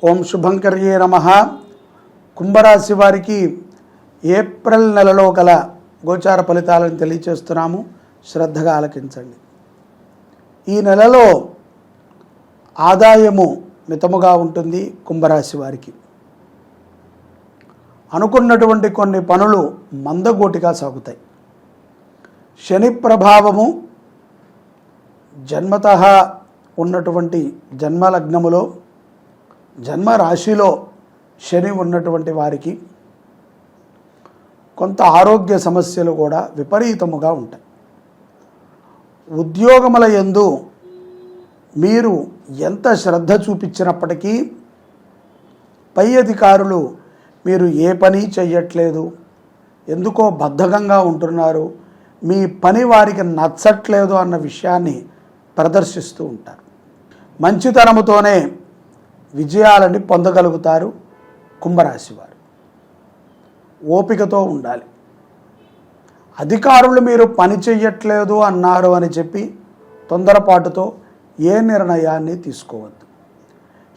ఓం శుభంకర్యే నమః. కుంభరాశి వారికి ఏప్రిల్ నెలలో గల గోచార ఫలితాలను తెలియచేస్తున్నాము. శ్రద్ధగా ఆలకించండి. ఈ నెలలో ఆదాయము మితముగా ఉంటుంది. కుంభరాశి వారికి అనుకున్నటువంటి కొన్ని పనులు మందగోటిగా సాగుతాయి. శని ప్రభావము జన్మతః ఉన్నటువంటి జన్మలగ్నములో జన్మరాశిలో శని ఉన్నటువంటి వారికి కొంత ఆరోగ్య సమస్యలు కూడా విపరీతముగా ఉంటాయి. ఉద్యోగముల యందు మీరు ఎంత శ్రద్ధ చూపించినప్పటికీ పై అధికారులు మీరు ఏ పని చెయ్యట్లేదు, ఎందుకో బద్ధకంగా ఉంటున్నారు, మీ పని వారికి నచ్చట్లేదు అన్న విషయాన్ని ప్రదర్శిస్తూ ఉంటారు. మంచితనముతోనే విజయాలని పొందగలుగుతారు కుంభరాశి వారు. ఓపికతో ఉండాలి. అధికారులు మీరు పని చెయ్యట్లేదు అన్నారు అని చెప్పి తొందరపాటుతో ఏ నిర్ణయాన్ని తీసుకోవద్దు.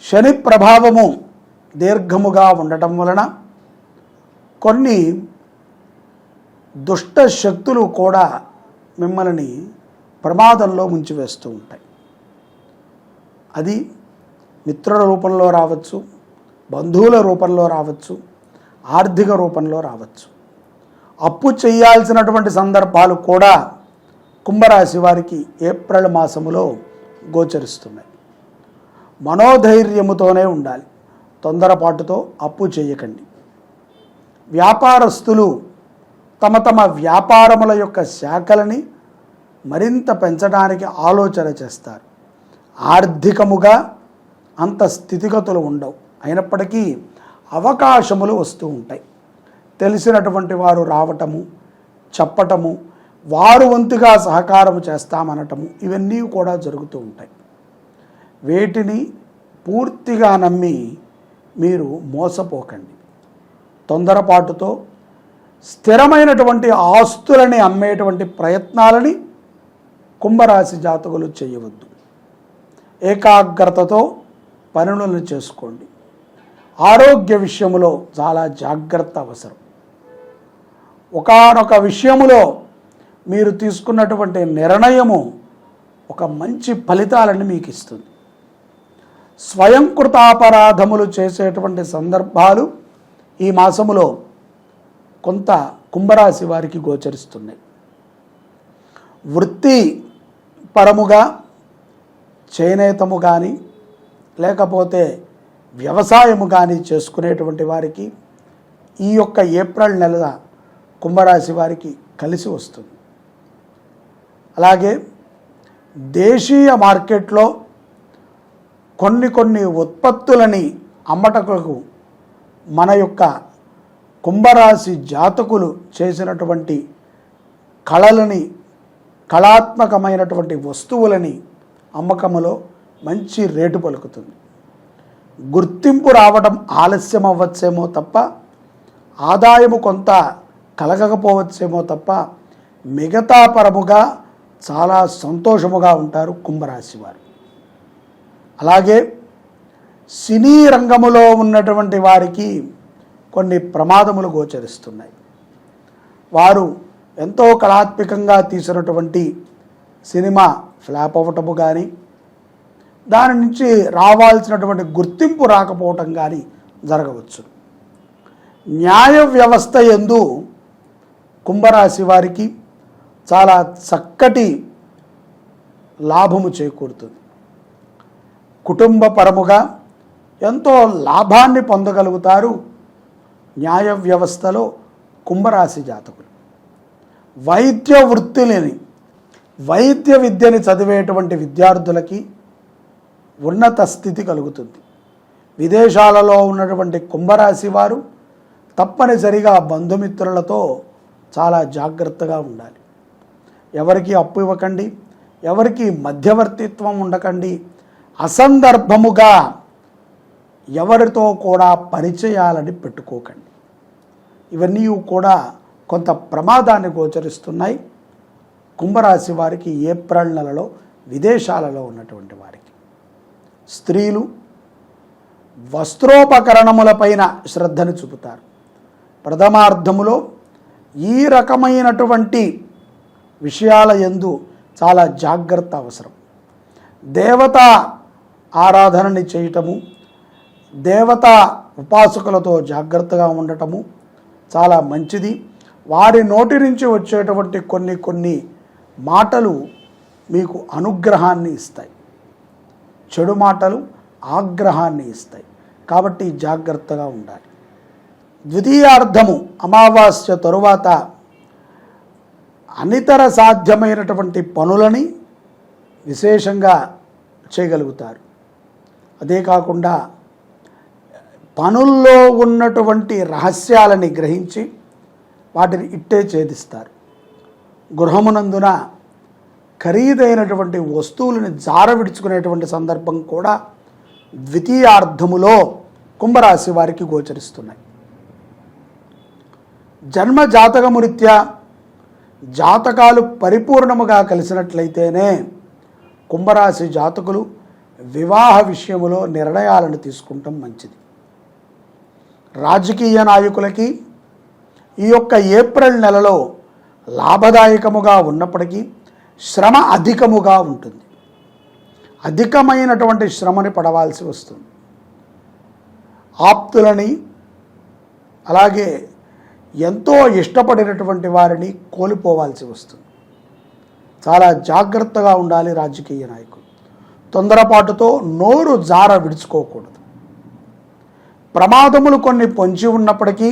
శని ప్రభావము దీర్ఘముగా ఉండటం వలన కొన్ని దుష్ట శక్తులు కూడా మిమ్మల్ని ప్రమాదంలో ముంచివేస్తూ ఉంటాయి. అది మిత్రుల రూపంలో రావచ్చు, బంధువుల రూపంలో రావచ్చు, ఆర్థిక రూపంలో రావచ్చు. అప్పు చేయాల్సినటువంటి సందర్భాలు కూడా కుంభరాశి వారికి ఏప్రిల్ మాసములో గోచరిస్తున్నాయి. మనోధైర్యముతోనే ఉండాలి. తొందరపాటుతో అప్పు చేయకండి. వ్యాపారస్తులు తమ తమ వ్యాపారముల యొక్క శాఖలని మరింత పెంచడానికి ఆలోచన చేస్తారు. ఆర్థికముగా అంత స్థితిగతులు ఉండవు. అయినప్పటికీ అవకాశములు వస్తూ ఉంటాయి. తెలిసినటువంటి వారు రావటము, చెప్పటము, వారు వంతుగా సహకారము చేస్తామనటము, ఇవన్నీ కూడా జరుగుతూ ఉంటాయి. వేటిని పూర్తిగా నమ్మి మీరు మోసపోకండి. తొందరపాటుతో స్థిరమైనటువంటి ఆస్తులని అమ్మేటువంటి ప్రయత్నాలని కుంభరాశి జాతకులు చేయవద్దు. ఏకాగ్రతతో పనులను చేసుకోండి. ఆరోగ్య విషయంలో చాలా జాగ్రత్త అవసరం. ఒకానొక విషయములో మీరు తీసుకున్నటువంటి నిర్ణయము ఒక మంచి ఫలితాలను మీకు ఇస్తుంది. స్వయంకృతాపరాధములు చేసేటువంటి సందర్భాలు ఈ మాసములో కొంత కుంభరాశి వారికి గోచరిస్తున్నాయి. వృత్తి పరముగా చేనేతము కానీ లేకపోతే వ్యవసాయము కానీ చేసుకునేటువంటి వారికి ఈ యొక్క ఏప్రిల్ నెల కుంభరాశి వారికి కలిసి వస్తుంది. అలాగే దేశీయ మార్కెట్లో కొన్ని ఉత్పత్తులని అమ్మటకు మన యొక్క కుంభరాశి జాతకులు చేసినటువంటి కళలని, కళాత్మకమైనటువంటి వస్తువులని అమ్మకములో మంచి రేటు పలుకుతుంది. గుర్తింపు రావడం ఆలస్యం అవ్వచ్చేమో తప్ప, ఆదాయము కొంత కలగకపోవచ్చేమో తప్ప, మిగతా పరముగా చాలా సంతోషముగా ఉంటారు కుంభరాశి వారు. అలాగే సినీ రంగములో ఉన్నటువంటి వారికి కొన్ని ప్రమాదములు గోచరిస్తున్నాయి. వారు ఎంతో కళాత్మకంగా తీసినటువంటి సినిమా ఫ్లాప్ అవ్వటము కానీ, దాని నుంచి రావాల్సినటువంటి గుర్తింపు రాకపోవటం కానీ జరగవచ్చు. న్యాయ వ్యవస్థ యందు కుంభరాశి వారికి చాలా చక్కటి లాభము చేకూరుతుంది. కుటుంబ పరముగా ఎంతో లాభాన్ని పొందగలుగుతారు న్యాయ వ్యవస్థలో కుంభరాశి జాతకులు. వైద్య వృత్తిని, వైద్య విద్యని చదివేటువంటి విద్యార్థులకి ఉన్నత స్థితి కలుగుతుంది. విదేశాలలో ఉన్నటువంటి కుంభరాశి వారు తప్పనిసరిగా బంధుమిత్రులతో చాలా జాగ్రత్తగా ఉండాలి. ఎవరికి అప్పు ఇవ్వకండి, ఎవరికి మధ్యవర్తిత్వం ఉండకండి. అసందర్భముగా ఎవరితో కూడా పరిచయాలని పెట్టుకోకండి. ఇవన్నీ కూడా కొంత ప్రమాదాన్ని గోచరిస్తున్నాయి కుంభరాశి వారికి ఏప్రిల్ నెలలో విదేశాలలో ఉన్నటువంటి వారికి. స్త్రీలు వస్త్రోపకరణములపైన శ్రద్ధను చూపుతారు. ప్రథమార్థములో ఈ రకమైనటువంటి విషయాల యందు చాలా జాగ్రత్త అవసరం. దేవతా ఆరాధనని చేయటము, దేవతా ఉపాసకులతో జాగ్రత్తగా ఉండటము చాలా మంచిది. వారి నోటి నుంచి వచ్చేటువంటి కొన్ని మాటలు మీకు అనుగ్రహాన్ని ఇస్తాయి, చెడు మాటలు ఆగ్రహాన్ని ఇస్తాయి. కాబట్టి జాగ్రత్తగా ఉండాలి. ద్వితీయార్థము అమావాస్య తరువాత అనితర సాధ్యమైనటువంటి పనులని విశేషంగా చేయగలుగుతారు. అదే కాకుండా పనుల్లో ఉన్నటువంటి రహస్యాలని గ్రహించి వాటిని ఇట్టే ఛేదిస్తారు. గృహమునందున ఖరీదైనటువంటి వస్తువులను జార విడుచుకునేటువంటి సందర్భం కూడా ద్వితీయార్థములో కుంభరాశి వారికి గోచరిస్తున్నాయి. జన్మ జాతకమురీత్యా జాతకాలు పరిపూర్ణముగా కలిసినట్లయితేనే కుంభరాశి జాతకులు వివాహ విషయములో నిర్ణయాలను తీసుకుంటాం మంచిది. రాజకీయ నాయకులకి ఈ యొక్క ఏప్రిల్ నెలలో లాభదాయకముగా ఉన్నప్పటికీ శ్రమ అధికముగా ఉంటుంది. అధికమైనటువంటి శ్రమని పడవలసి వస్తుంది. ఆప్తులని అలాగే ఎంతో ఇష్టపడినటువంటి వారిని కోల్పోవాల్సి వస్తుంది. చాలా జాగ్రత్తగా ఉండాలి రాజకీయ నాయకులు. తొందరపాటుతో నోరు జార విడుచుకోకూడదు. ప్రమాదములు కొన్ని పొంచి ఉన్నప్పటికీ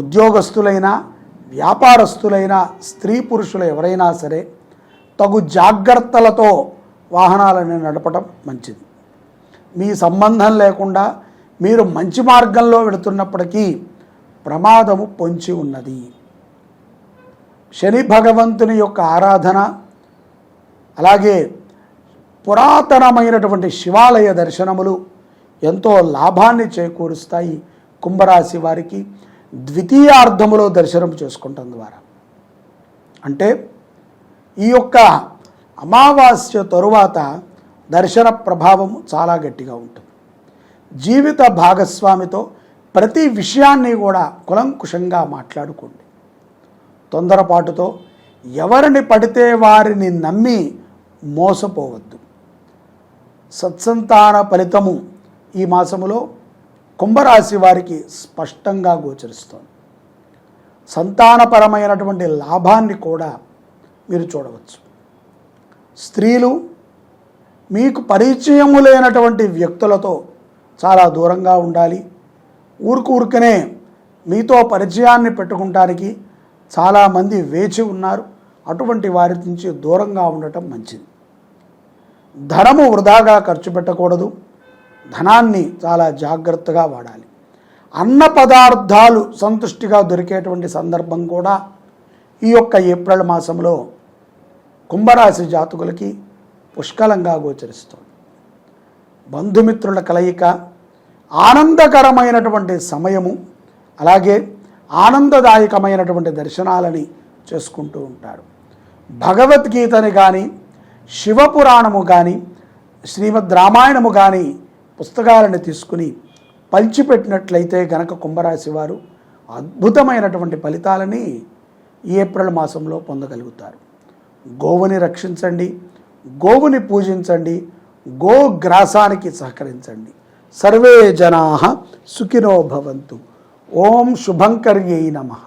ఉద్యోగస్తులైనా వ్యాపారస్తులైనా స్త్రీ పురుషులు ఎవరైనా సరే తగు జాగ్రత్తలతో వాహనాలను నడపడం మంచిది. మీ సంబంధం లేకుండా మీరు మంచి మార్గంలో వెళుతున్నప్పటికీ ప్రమాదము పొంచి ఉన్నది. శని భగవంతుని యొక్క ఆరాధన అలాగే పురాతనమైనటువంటి శివాలయ దర్శనములు ఎంతో లాభాన్ని చేకూరుస్తాయి. కుంభరాశి వారికి ద్వితీయార్థములో దర్శనం చేసుకుంటాం ద్వారా, అంటే ఈ యొక్క అమావాస్య తరువాత దర్శన ప్రభావం చాలా గట్టిగా ఉంటుంది. జీవిత భాగస్వామితో ప్రతి విషయాన్ని కూడా కులంకుశంగా మాట్లాడుకోండి. తొందరపాటుతో ఎవరిని పడితే వారిని నమ్మి మోసపోవద్దు. సత్సంతాన ఫలితము ఈ మాసములో కుంభరాశి వారికి స్పష్టంగా గోచరిస్తోంది. సంతానపరమైనటువంటి లాభాన్ని కూడా మీరు చూడవచ్చు. స్త్రీలు మీకు పరిచయము లేనటువంటి వ్యక్తులతో చాలా దూరంగా ఉండాలి. ఊరికనే మీతో పరిచయాన్ని పెట్టుకుంటానికి చాలామంది వేచి ఉన్నారు. అటువంటి వారి నుంచి దూరంగా ఉండటం మంచిది. ధనము వృధాగా ఖర్చు పెట్టకూడదు. ధనాన్ని చాలా జాగ్రత్తగా వాడాలి. అన్న పదార్థాలు సంతుష్టిగా దొరికేటువంటి సందర్భం కూడా ఈ యొక్క ఏప్రిల్ మాసంలో కుంభరాశి జాతకులకి పుష్కలంగా గోచరిస్తుంది. బంధుమిత్రుల కలయిక, ఆనందకరమైనటువంటి సమయము, అలాగే ఆనందదాయకమైనటువంటి దర్శనాలని చేసుకుంటూ ఉంటారు. భగవద్గీతని కానీ శివపురాణము కానీ శ్రీమద్ రామాయణము కానీ పుస్తకాలను తీసుకుని పంచిపెట్టినట్లయితే గనక కుంభరాశి వారు అద్భుతమైనటువంటి ఫలితాలని ఈ ఏప్రిల్ మాసంలో పొందగలుగుతారు. గోవుని రక్షించండి, గోవుని పూజించండి, గోగ్రాసానికి సహకరించండి. సర్వే జనాః సుఖినో భవంతు. ఓం శుభంకర్యై నమః.